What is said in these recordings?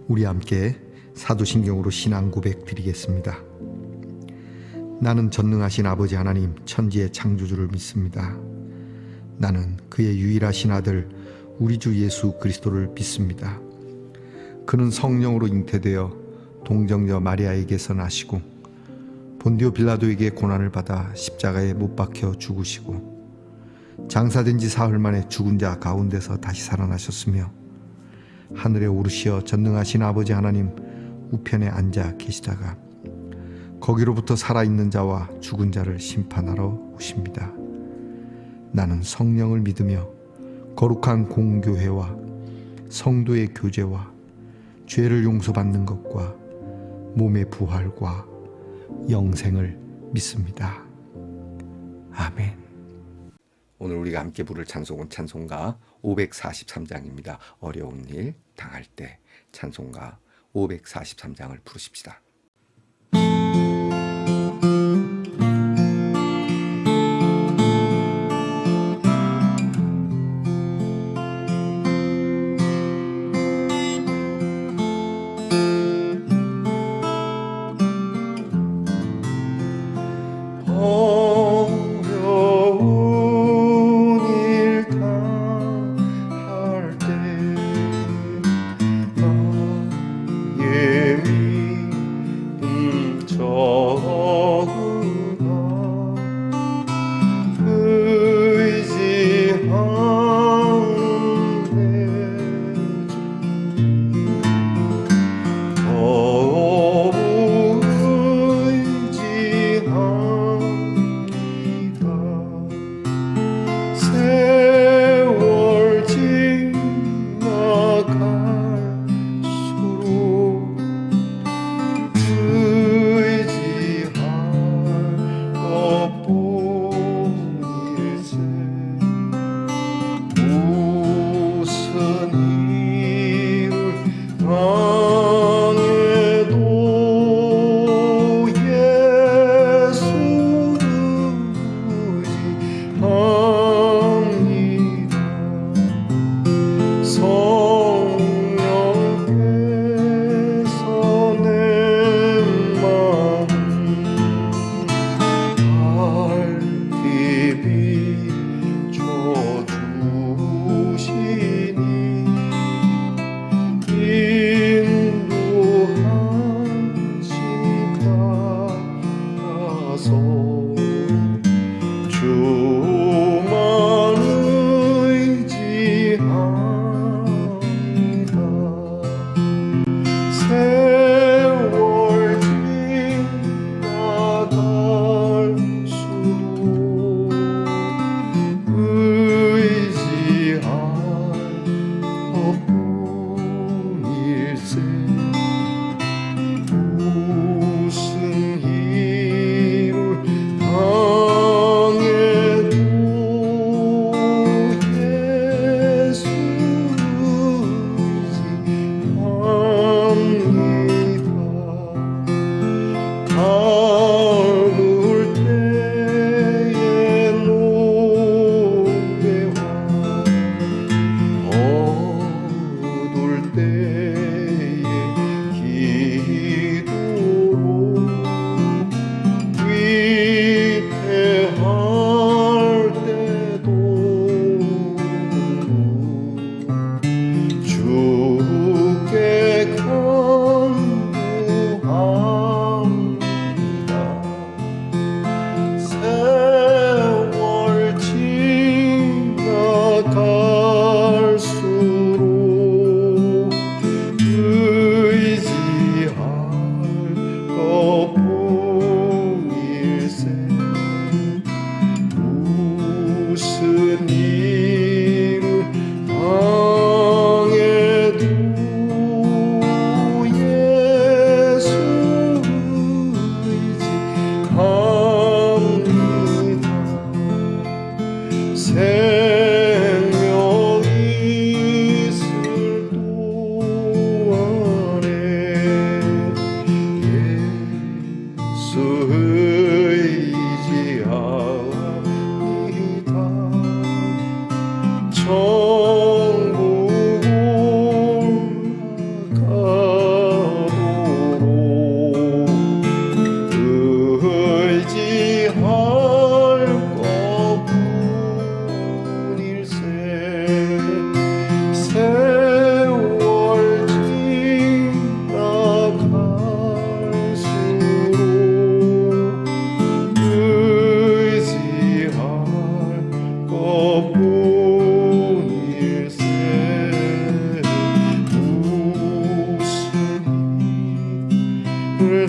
우리 함께 사도신경으로 신앙 고백 드리겠습니다. 나는 전능하신 아버지 하나님 천지의 창조주를 믿습니다. 나는 그의 유일하신 아들 우리 주 예수 그리스도를 믿습니다. 그는 성령으로 잉태되어 동정녀 마리아에게서 나시고 본디오 빌라도에게 고난을 받아 십자가에 못 박혀 죽으시고 장사된 지 사흘 만에 죽은 자 가운데서 다시 살아나셨으며 하늘에 오르시어 전능하신 아버지 하나님 우편에 앉아 계시다가 거기로부터 살아있는 자와 죽은 자를 심판하러 오십니다. 나는 성령을 믿으며 거룩한 공교회와 성도의 교제와 죄를 용서받는 것과 몸의 부활과 영생을 믿습니다. 아멘. 오늘 우리가 함께 부를 찬송은 찬송가 543장입니다. 어려운 일 당할 때 찬송가 543장을 부르십시다.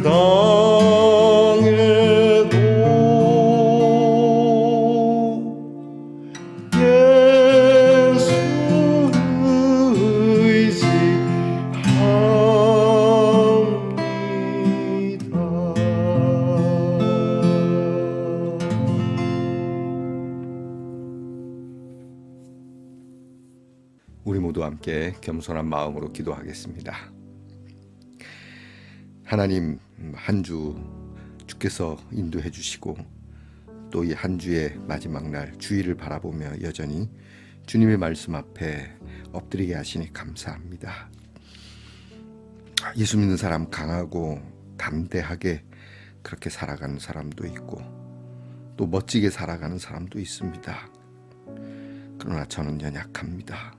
당해도 예수 우리 모두 함께 겸손한 마음으로 기도하겠습니다. 하나님, 한 주 주께서 인도해 주시고 또 이 한 주의 마지막 날 주일을 바라보며 여전히 주님의 말씀 앞에 엎드리게 하시니 감사합니다. 예수 믿는 사람 강하고 담대하게 그렇게 살아가는 사람도 있고 또 멋지게 살아가는 사람도 있습니다. 그러나 저는 연약합니다.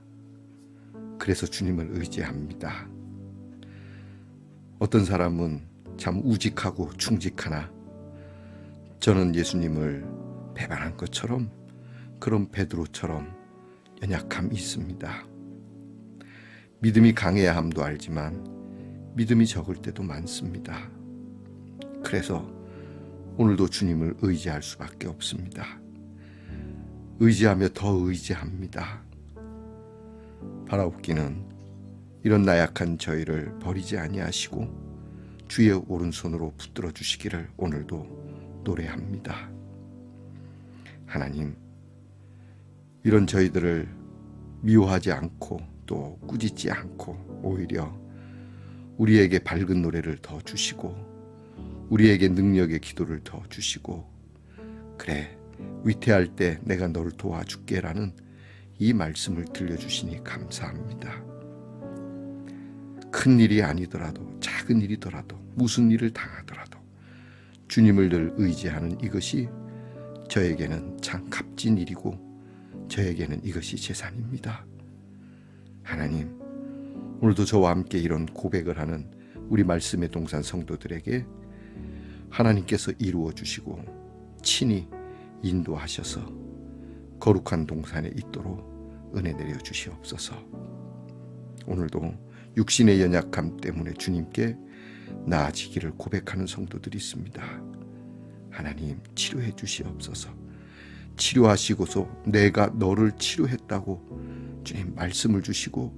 그래서 주님을 의지합니다. 어떤 사람은 참 우직하고 충직하나 저는 예수님을 배반한 것처럼 그런 베드로처럼 연약함이 있습니다. 믿음이 강해야 함도 알지만 믿음이 적을 때도 많습니다. 그래서 오늘도 주님을 의지할 수밖에 없습니다. 의지하며 더 의지합니다. 바라옵기는 이런 나약한 저희를 버리지 아니하시고 주의 오른손으로 붙들어 주시기를 오늘도 노래합니다. 하나님, 이런 저희들을 미워하지 않고 또 꾸짖지 않고 오히려 우리에게 밝은 노래를 더 주시고 우리에게 능력의 기도를 더 주시고 그래, 위태할 때 내가 너를 도와줄게 라는 이 말씀을 들려주시니 감사합니다. 큰 일이 아니더라도 작은 일이더라도 무슨 일을 당하더라도 주님을 늘 의지하는 이것이 저에게는 참 값진 일이고 저에게는 이것이 재산입니다. 하나님, 오늘도 저와 함께 이런 고백을 하는 우리 말씀의 동산 성도들에게 하나님께서 이루어 주시고 친히 인도하셔서 거룩한 동산에 있도록 은혜 내려 주시옵소서. 오늘도 육신의 연약함 때문에 주님께 나아지기를 고백하는 성도들이 있습니다. 하나님, 치료해 주시옵소서. 치료하시고서 내가 너를 치료했다고 주님 말씀을 주시고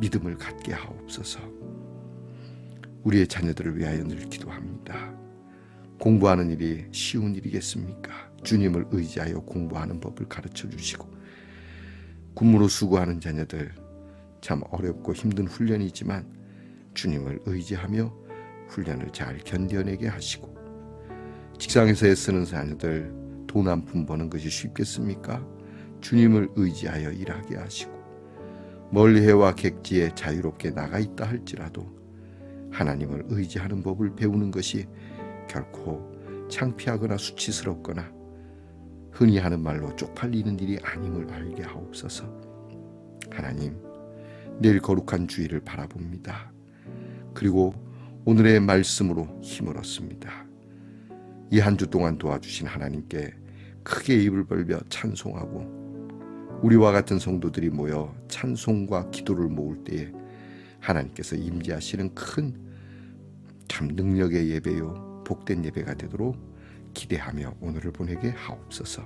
믿음을 갖게 하옵소서. 우리의 자녀들을 위하여 늘 기도합니다. 공부하는 일이 쉬운 일이겠습니까? 주님을 의지하여 공부하는 법을 가르쳐 주시고 군무로 수고하는 자녀들 참 어렵고 힘든 훈련이지만 주님을 의지하며 훈련을 잘 견뎌내게 하시고 직장에서 애쓰는 자녀들 돈 한 푼 버는 것이 쉽겠습니까? 주님을 의지하여 일하게 하시고 멀리 해와 객지에 자유롭게 나가 있다 할지라도 하나님을 의지하는 법을 배우는 것이 결코 창피하거나 수치스럽거나 흔히 하는 말로 쪽팔리는 일이 아님을 알게 하옵소서. 하나님, 내일 거룩한 주일을 바라봅니다. 그리고 오늘의 말씀으로 힘을 얻습니다. 이 한 주 동안 도와주신 하나님께 크게 입을 벌며 찬송하고 우리와 같은 성도들이 모여 찬송과 기도를 모을 때에 하나님께서 임재하시는 큰 참 능력의 예배요 복된 예배가 되도록 기대하며 오늘을 보내게 하옵소서.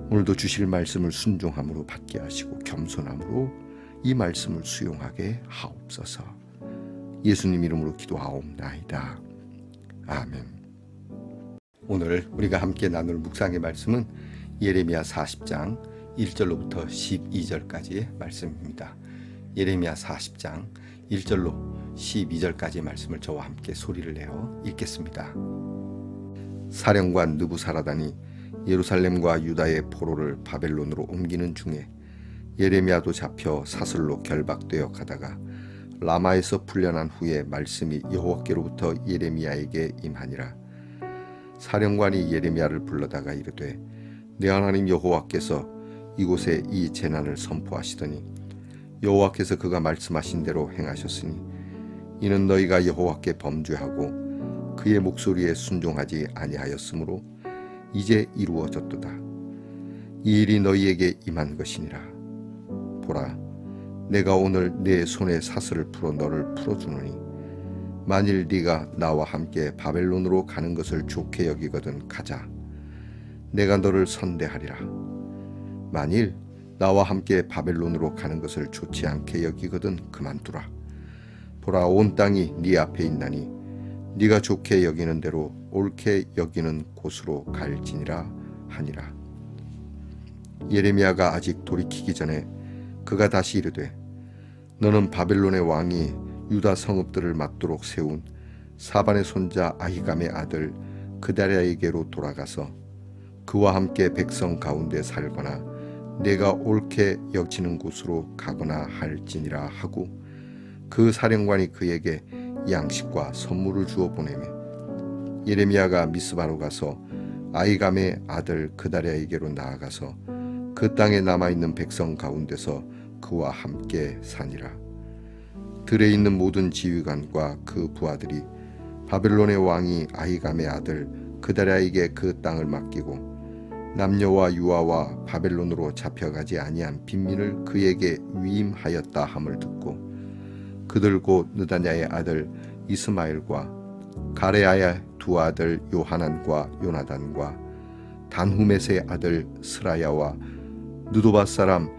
오늘도 주실 말씀을 순종함으로 받게 하시고 겸손함으로 이 말씀을 수용하게 하옵소서. 예수님 이름으로 기도하옵나이다. 아멘. 오늘 우리가 함께 나눌 묵상의 말씀은 예레미야 40장 1절로부터 12절까지의 말씀입니다. 예레미야 40장 1절로 12절까지의 말씀을 저와 함께 소리를 내어 읽겠습니다. 사령관 느부사라단이 예루살렘과 유다의 포로를 바벨론으로 옮기는 중에 예레미야도 잡혀 사슬로 결박되어 가다가 라마에서 풀려난 후에 말씀이 여호와께로부터 예레미야에게 임하니라. 사령관이 예레미야를 불러다가 이르되 내 하나님 여호와께서 이곳에 이 재난을 선포하시더니 여호와께서 그가 말씀하신 대로 행하셨으니 이는 너희가 여호와께 범죄하고 그의 목소리에 순종하지 아니하였으므로 이제 이루어졌도다. 이 일이 너희에게 임한 것이니라. 보라, 내가 오늘 내 손에 사슬을 풀어 너를 풀어주노니 만일 네가 나와 함께 바벨론으로 가는 것을 좋게 여기거든 가자. 내가 너를 선대하리라. 만일 나와 함께 바벨론으로 가는 것을 좋지 않게 여기거든 그만두라. 보라, 온 땅이 네 앞에 있나니 네가 좋게 여기는 대로 옳게 여기는 곳으로 갈지니라 하니라. 예레미야가 아직 돌이키기 전에 그가 다시 이르되, 너는 바벨론의 왕이 유다 성읍들을 맞도록 세운 사반의 손자 아히감의 아들 그다랴에게로 돌아가서 그와 함께 백성 가운데 살거나 내가 옳게 여기는 곳으로 가거나 할지니라 하고, 그 사령관이 그에게 양식과 선물을 주어 보내매 예레미야가 미스바로 가서 아히감의 아들 그다랴에게로 나아가서 그 땅에 남아있는 백성 가운데서 그와 함께 사니라. 들에 있는 모든 지휘관과 그 부하들이 바벨론의 왕이 아히감의 아들 그다랴에게 그 땅을 맡기고 남녀와 유아와 바벨론으로 잡혀가지 아니한 빈민을 그에게 위임하였다 함을 듣고, 그들 곧 느다냐의 아들 이스마엘과 가레아의 두 아들 요하난과 요나단과 단후메스의 아들 스라야와 느도바 사람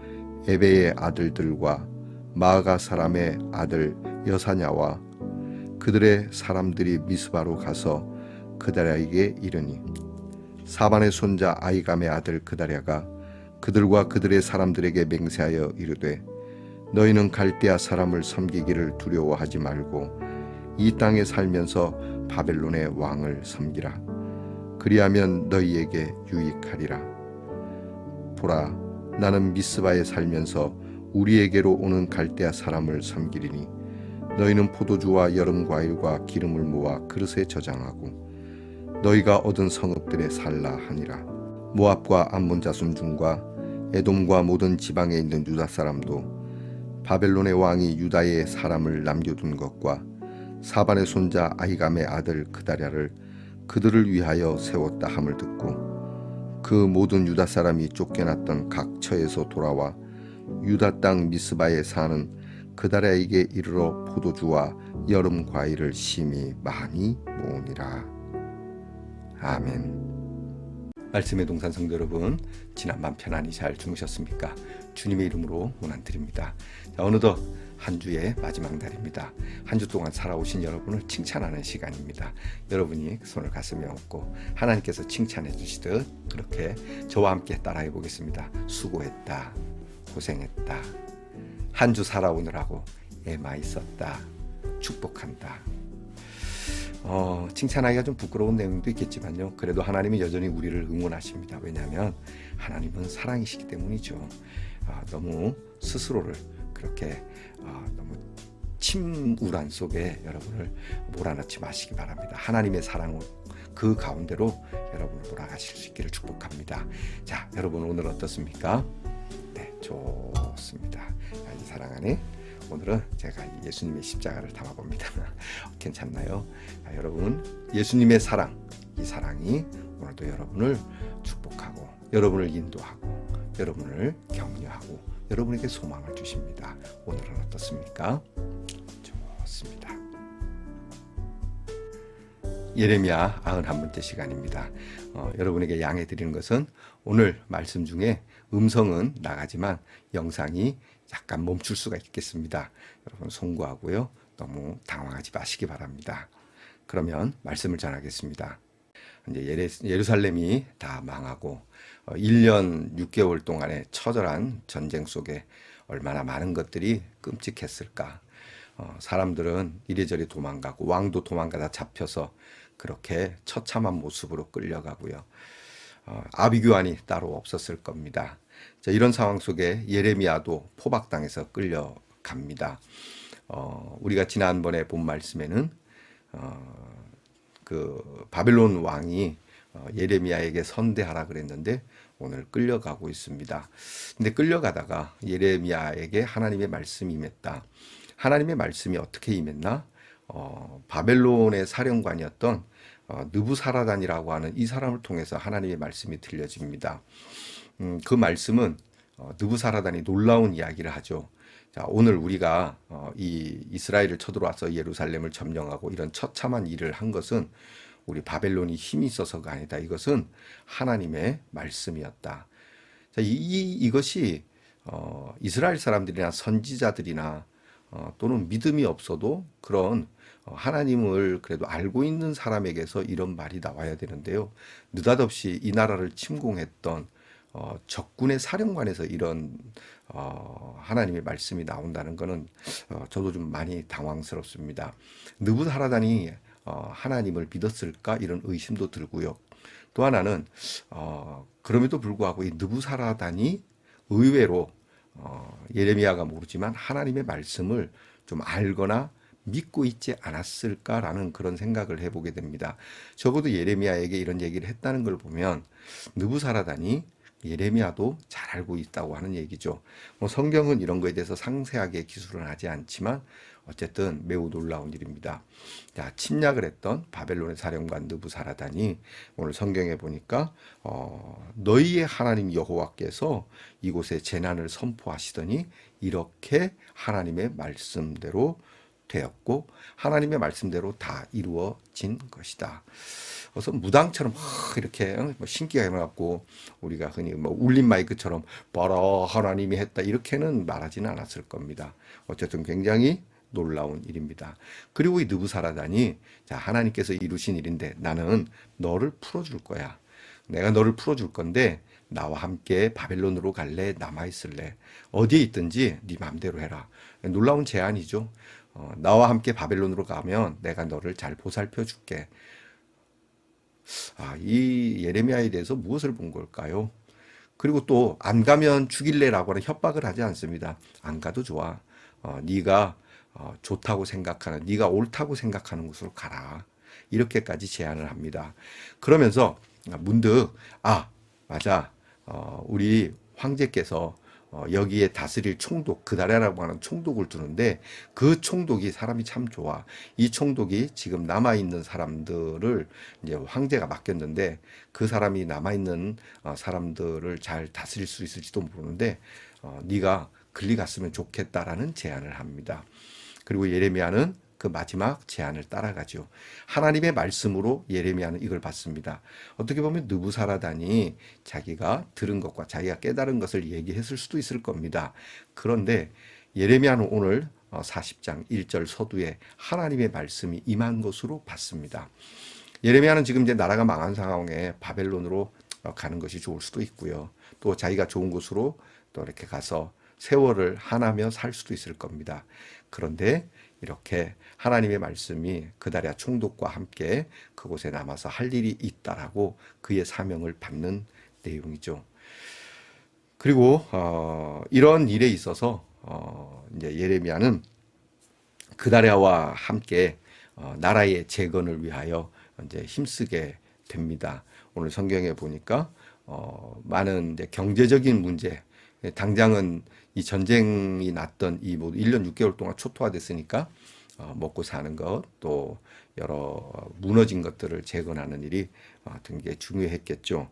에베의 아들들과 마아가 사람의 아들 여사냐와 그들의 사람들이 미스바로 가서 그다랴에게 이르니, 사반의 손자 아히감의 아들 그다랴가 그들과 그들의 사람들에게 맹세하여 이르되, 너희는 갈대아 사람을 섬기기를 두려워하지 말고 이 땅에 살면서 바벨론의 왕을 섬기라. 그리하면 너희에게 유익하리라. 보라, 나는 미스바에 살면서 우리에게로 오는 갈대아 사람을 섬기리니 너희는 포도주와 여름 과일과 기름을 모아 그릇에 저장하고 너희가 얻은 성읍들에 살라 하니라. 모압과 암몬 자손 중과 에돔과 모든 지방에 있는 유다 사람도 바벨론의 왕이 유다의 사람을 남겨둔 것과 사반의 손자 아히감의 아들 그다랴를 그들을 위하여 세웠다 함을 듣고, 그 모든 유다 사람이 쫓겨났던 각 처에서 돌아와 유다 땅 미스바에 사는 그다랴에게 이르러 포도주와 여름 과일을 심히 많이 모으니라. 아멘. 말씀의 동산 성도 여러분, 지난밤 편안히 잘 주무셨습니까? 주님의 이름으로 문안드립니다. 자, 어느덧 한 주의 마지막 날입니다. 한 주 동안 살아오신 여러분을 칭찬하는 시간입니다. 여러분이 손을 가슴에 얹고 하나님께서 칭찬해 주시듯 그렇게 저와 함께 따라해 보겠습니다. 수고했다, 고생했다, 한 주 살아오느라고 애마 있었다, 축복한다. 칭찬하기가 좀 부끄러운 내용도 있겠지만요, 그래도 하나님은 여전히 우리를 응원하십니다. 왜냐하면 하나님은 사랑이시기 때문이죠. 너무 스스로를 그렇게 너무 침울한 속에 여러분을 몰아넣지 마시기 바랍니다. 하나님의 사랑은 그 가운데로 여러분을 몰아가실 수 있기를 축복합니다. 자, 여러분 오늘 어떻습니까? 네, 좋습니다. 이 사랑하네. 오늘은 제가 예수님의 십자가를 담아봅니다. 괜찮나요? 여러분, 예수님의 사랑, 이 사랑이 오늘도 여러분을 축복하고 여러분을 인도하고 여러분을 격려하고 여러분에게 소망을 주십니다. 오늘은 어떻습니까? 좋습니다. 예레미야 91번째 시간입니다. 여러분에게 양해 드리는 것은 오늘 말씀 중에 음성은 나가지만 영상이 약간 멈출 수가 있겠습니다. 여러분 송구하고요. 너무 당황하지 마시기 바랍니다. 그러면 말씀을 전하겠습니다. 이제 예루살렘이 다 망하고 1년 6개월 동안의 처절한 전쟁 속에 얼마나 많은 것들이 끔찍했을까. 사람들은 이리저리 도망가고 왕도 도망가다 잡혀서 그렇게 처참한 모습으로 끌려가고요. 아비규환이 따로 없었을 겁니다. 자, 이런 상황 속에 예레미야도 포박당해서 끌려갑니다. 우리가 지난번에 본 말씀에는 그 바벨론 왕이 예레미야에게 선대하라 그랬는데 오늘 끌려가고 있습니다. 근데 끌려가다가 예레미야에게 하나님의 말씀이 임했다. 하나님의 말씀이 어떻게 임했나? 바벨론의 사령관이었던 느부사라단이라고 하는 이 사람을 통해서 하나님의 말씀이 들려집니다. 그 말씀은 느부사라단이 놀라운 이야기를 하죠. 자, 오늘 우리가 이 이스라엘을 쳐들어와서 예루살렘을 점령하고 이런 처참한 일을 한 것은 우리 바벨론이 힘이 있어서가 아니다. 이것은 하나님의 말씀이었다. 자, 이것이 이스라엘 사람들이나 선지자들이나 또는 믿음이 없어도 그런 하나님을 그래도 알고 있는 사람에게서 이런 말이 나와야 되는데요. 느닷없이 이 나라를 침공했던 적군의 사령관에서 이런 하나님의 말씀이 나온다는 것은 저도 좀 많이 당황스럽습니다. 느부사라단이 하나님을 믿었을까 이런 의심도 들고요. 또 하나는 그럼에도 불구하고 이 느부사라단이 의외로 예레미야가 모르지만 하나님의 말씀을 좀 알거나 믿고 있지 않았을까라는 그런 생각을 해보게 됩니다. 적어도 예레미야에게 이런 얘기를 했다는 걸 보면 느부사라단이 예레미야도 잘 알고 있다고 하는 얘기죠. 뭐 성경은 이런 거에 대해서 상세하게 기술은 하지 않지만 어쨌든 매우 놀라운 일입니다. 자, 침략을 했던 바벨론의 사령관 느부사라단이 오늘 성경에 보니까 너희의 하나님 여호와께서 이곳에 재난을 선포하시더니 이렇게 하나님의 말씀대로 되었고 하나님의 말씀대로 다 이루어진 것이다. 그래서 무당처럼 이렇게 뭐 신기가 해갖고 우리가 흔히 뭐 울림 마이크처럼 봐라 하나님이 했다 이렇게는 말하지는 않았을 겁니다. 어쨌든 굉장히 놀라운 일입니다. 그리고 이 느부사라단이 자 하나님께서 이루신 일인데 나는 너를 풀어줄 거야. 내가 너를 풀어줄 건데 나와 함께 바벨론으로 갈래? 남아있을래? 어디에 있든지 네 마음대로 해라. 놀라운 제안이죠. 나와 함께 바벨론으로 가면 내가 너를 잘 보살펴 줄게. 이 예레미야에 대해서 무엇을 본 걸까요? 그리고 또 안 가면 죽일래라고 하는 협박을 하지 않습니다. 안 가도 좋아. 네가 좋다고 생각하는, 네가 옳다고 생각하는 곳으로 가라. 이렇게까지 제안을 합니다. 그러면서 문득 맞아. 우리 황제께서 여기에 다스릴 총독, 그다랴라고 하는 총독을 두는데 그 총독이 사람이 참 좋아. 이 총독이 지금 남아있는 사람들을 이제 황제가 맡겼는데 그 사람이 남아있는 사람들을 잘 다스릴 수 있을지도 모르는데 네가 글리 갔으면 좋겠다라는 제안을 합니다. 그리고 예레미야는 그 마지막 제안을 따라가죠. 하나님의 말씀으로 예레미야는 이걸 받습니다. 어떻게 보면 느부사라단이 자기가 들은 것과 자기가 깨달은 것을 얘기했을 수도 있을 겁니다. 그런데 예레미야는 오늘 40장 1절 서두에 하나님의 말씀이 임한 것으로 봤습니다. 예레미야는 지금 이제 나라가 망한 상황에 바벨론으로 가는 것이 좋을 수도 있고요. 또 자기가 좋은 곳으로 또 이렇게 가서 세월을 하나며 살 수도 있을 겁니다. 그런데 이렇게 하나님의 말씀이 그다랴 총독과 함께 그곳에 남아서 할 일이 있다라고 그의 사명을 받는 내용이죠. 그리고 이런 일에 있어서 이제 예레미야는 그다랴와 함께 나라의 재건을 위하여 이제 힘쓰게 됩니다. 오늘 성경에 보니까 많은 이제 경제적인 문제, 당장은 이 전쟁이 났던 이 뭐 1년 6개월 동안 초토화됐으니까 먹고 사는 것, 또 여러 무너진 것들을 재건하는 일이 되게 중요했겠죠.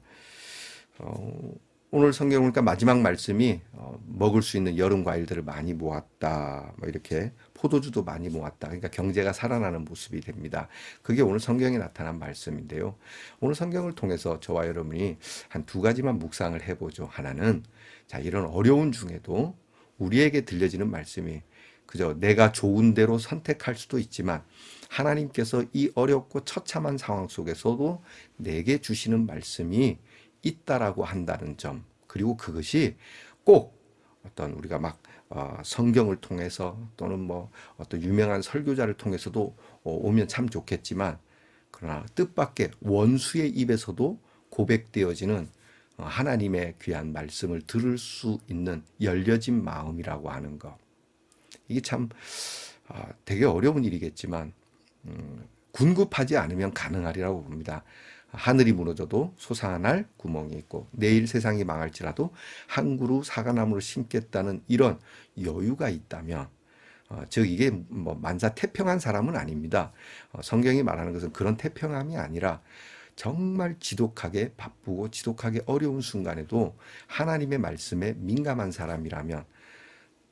오늘 성경 보니까 마지막 말씀이 먹을 수 있는 여름 과일들을 많이 모았다. 뭐 이렇게 포도주도 많이 모았다. 그러니까 경제가 살아나는 모습이 됩니다. 그게 오늘 성경에 나타난 말씀인데요. 오늘 성경을 통해서 저와 여러분이 한 두 가지만 묵상을 해보죠. 하나는 자, 이런 어려운 중에도 우리에게 들려지는 말씀이 그저 내가 좋은 대로 선택할 수도 있지만 하나님께서 이 어렵고 처참한 상황 속에서도 내게 주시는 말씀이 있다라고 한다는 점, 그리고 그것이 꼭 어떤 우리가 막 성경을 통해서 또는 뭐 어떤 유명한 설교자를 통해서도 오면 참 좋겠지만 그러나 뜻밖의 원수의 입에서도 고백되어지는 하나님의 귀한 말씀을 들을 수 있는 열려진 마음이라고 하는 것. 이게 참 되게 어려운 일이겠지만 군급하지 않으면 가능하리라고 봅니다. 하늘이 무너져도 솟아날 구멍이 있고 내일 세상이 망할지라도 한 그루 사과나무를 심겠다는 이런 여유가 있다면 즉 이게 뭐 만사태평한 사람은 아닙니다. 성경이 말하는 것은 그런 태평함이 아니라 정말 지독하게 바쁘고 지독하게 어려운 순간에도 하나님의 말씀에 민감한 사람이라면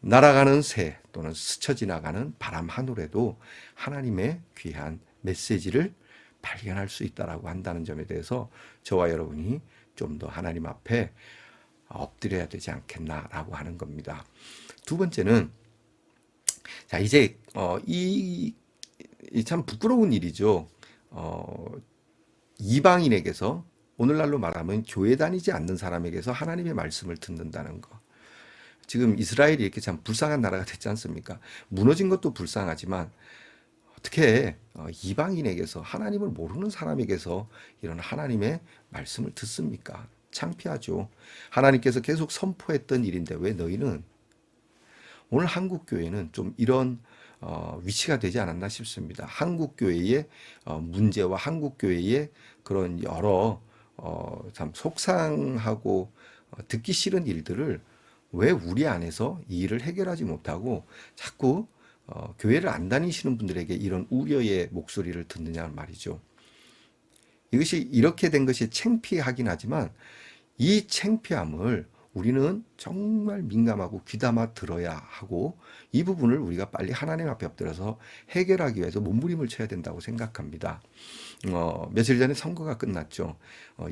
날아가는 새 또는 스쳐 지나가는 바람 한 올에도 하나님의 귀한 메시지를 발견할 수 있다라고 한다는 점에 대해서 저와 여러분이 좀 더 하나님 앞에 엎드려야 되지 않겠나라고 하는 겁니다. 두 번째는, 자, 이제 이 참 부끄러운 일이죠. 이방인에게서, 오늘날로 말하면 교회 다니지 않는 사람에게서 하나님의 말씀을 듣는다는 거. 지금 이스라엘이 이렇게 참 불쌍한 나라가 됐지 않습니까? 무너진 것도 불쌍하지만 어떻게 이방인에게서, 하나님을 모르는 사람에게서 이런 하나님의 말씀을 듣습니까? 창피하죠. 하나님께서 계속 선포했던 일인데 왜 너희는, 오늘 한국 교회는 좀 이런 위치가 되지 않았나 싶습니다. 한국 교회의 문제와 한국 교회의 그런 여러 참 속상하고 듣기 싫은 일들을 왜 우리 안에서 이 일을 해결하지 못하고 자꾸 교회를 안 다니시는 분들에게 이런 우려의 목소리를 듣느냐 말이죠. 이것이 이렇게 된 것이 창피하긴 하지만 이 창피함을 우리는 정말 민감하고 귀담아 들어야 하고, 이 부분을 우리가 빨리 하나님 앞에 엎드려서 해결하기 위해서 몸부림을 쳐야 된다고 생각합니다. 며칠 전에 선거가 끝났죠.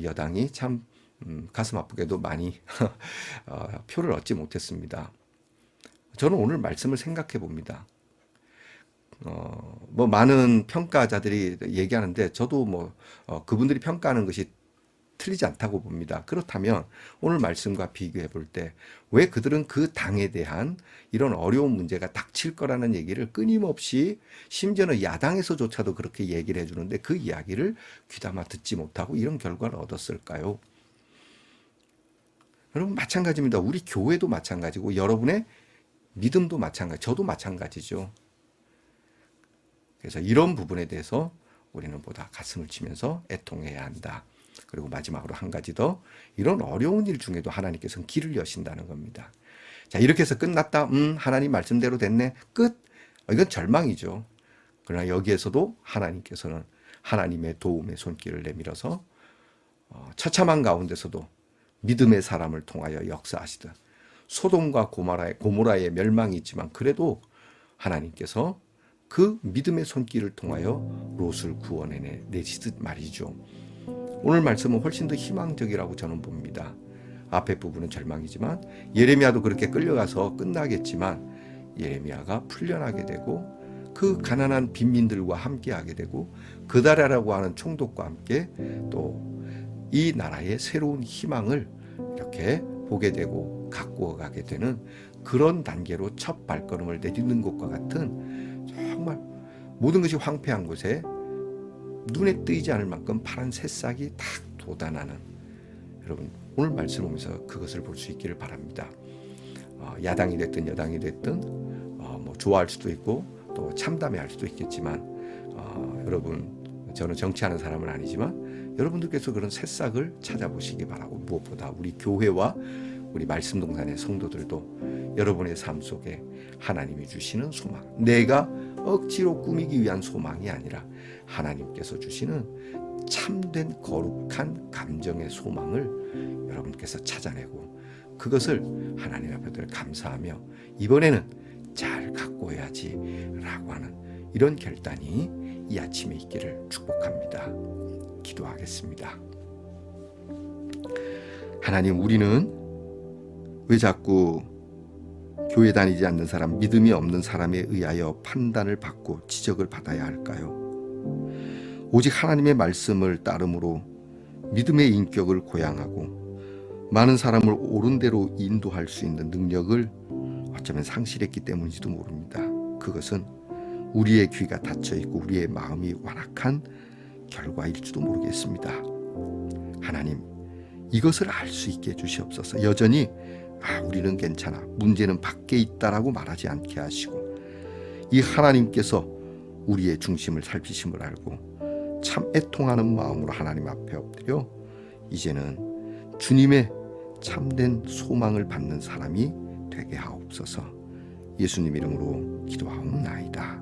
여당이 참 가슴 아프게도 많이 표를 얻지 못했습니다. 저는 오늘 말씀을 생각해 봅니다. 뭐 많은 평가자들이 얘기하는데 저도 그분들이 평가하는 것이 틀리지 않다고 봅니다. 그렇다면 오늘 말씀과 비교해 볼 때 왜 그들은 그 당에 대한 이런 어려운 문제가 닥칠 거라는 얘기를 끊임없이, 심지어는 야당에서조차도 그렇게 얘기를 해주는데 그 이야기를 귀담아 듣지 못하고 이런 결과를 얻었을까요? 여러분, 마찬가지입니다. 우리 교회도 마찬가지고 여러분의 믿음도 마찬가지, 저도 마찬가지죠. 그래서 이런 부분에 대해서 우리는 보다 가슴을 치면서 애통해야 한다. 그리고 마지막으로 한 가지 더, 이런 어려운 일 중에도 하나님께서는 길을 여신다는 겁니다. 자, 이렇게 해서 끝났다. 하나님 말씀대로 됐네. 끝. 이건 절망이죠. 그러나 여기에서도 하나님께서는 하나님의 도움의 손길을 내밀어서 처참한 가운데서도 믿음의 사람을 통하여 역사하시듯, 소돔과 고모라의 멸망이 있지만 그래도 하나님께서 그 믿음의 손길을 통하여 롯을 구원해 내시듯 말이죠. 오늘 말씀은 훨씬 더 희망적이라고 저는 봅니다. 앞에 부분은 절망이지만 예레미야도 그렇게 끌려가서 끝나겠지만 예레미야가 풀려나게 되고 그 가난한 빈민들과 함께하게 되고 그다라라고 하는 총독과 함께 또 이 나라의 새로운 희망을 이렇게 보게 되고 가꾸어 가게 되는 그런 단계로 첫 발걸음을 내딛는 것과 같은, 정말 모든 것이 황폐한 곳에 눈에 띄지 않을 만큼 파란 새싹이 탁 돋아나는, 여러분 오늘 말씀 보면서 그것을 볼 수 있기를 바랍니다. 야당이 됐든 여당이 됐든 뭐 좋아할 수도 있고 또 참담해할 수도 있겠지만 여러분, 저는 정치하는 사람은 아니지만 여러분들께서 그런 새싹을 찾아보시기 바라고, 무엇보다 우리 교회와 우리 말씀동산의 성도들도 여러분의 삶 속에 하나님이 주시는 소망, 내가 억지로 꾸미기 위한 소망이 아니라 하나님께서 주시는 참된 거룩한 감정의 소망을 여러분께서 찾아내고 그것을 하나님 앞에 늘 감사하며 이번에는 잘 가꿔야지 라고 하는 이런 결단이 이 아침에 있기를 축복합니다. 기도하겠습니다. 하나님, 우리는 왜 자꾸 교회 다니지 않는 사람, 믿음이 없는 사람에 의하여 판단을 받고 지적을 받아야 할까요? 오직 하나님의 말씀을 따름으로 믿음의 인격을 고양하고 많은 사람을 옳은 대로 인도할 수 있는 능력을 어쩌면 상실했기 때문인지도 모릅니다. 그것은 우리의 귀가 닫혀있고 우리의 마음이 완악한 결과일지도 모르겠습니다. 하나님, 이것을 알 수 있게 해주시옵소서. 여전히 우리는 괜찮아, 문제는 밖에 있다라고 말하지 않게 하시고 이 하나님께서 우리의 중심을 살피심을 알고 참 애통하는 마음으로 하나님 앞에 엎드려 이제는 주님의 참된 소망을 받는 사람이 되게 하옵소서. 예수님 이름으로 기도하옵나이다.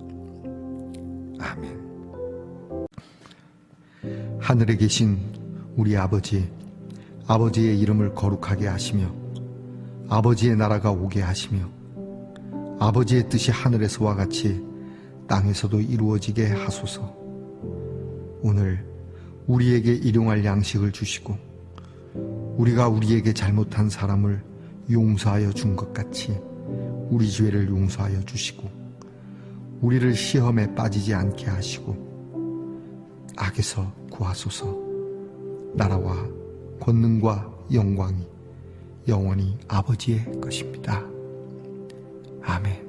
아멘. 하늘에 계신 우리 아버지, 아버지의 이름을 거룩하게 하시며 아버지의 나라가 오게 하시며 아버지의 뜻이 하늘에서와 같이 땅에서도 이루어지게 하소서. 오늘 우리에게 일용할 양식을 주시고 우리가 우리에게 잘못한 사람을 용서하여 준 것 같이 우리 죄를 용서하여 주시고 우리를 시험에 빠지지 않게 하시고 악에서 구하소서. 나라와 권능과 영광이 영원히 아버지의 것입니다. 아멘.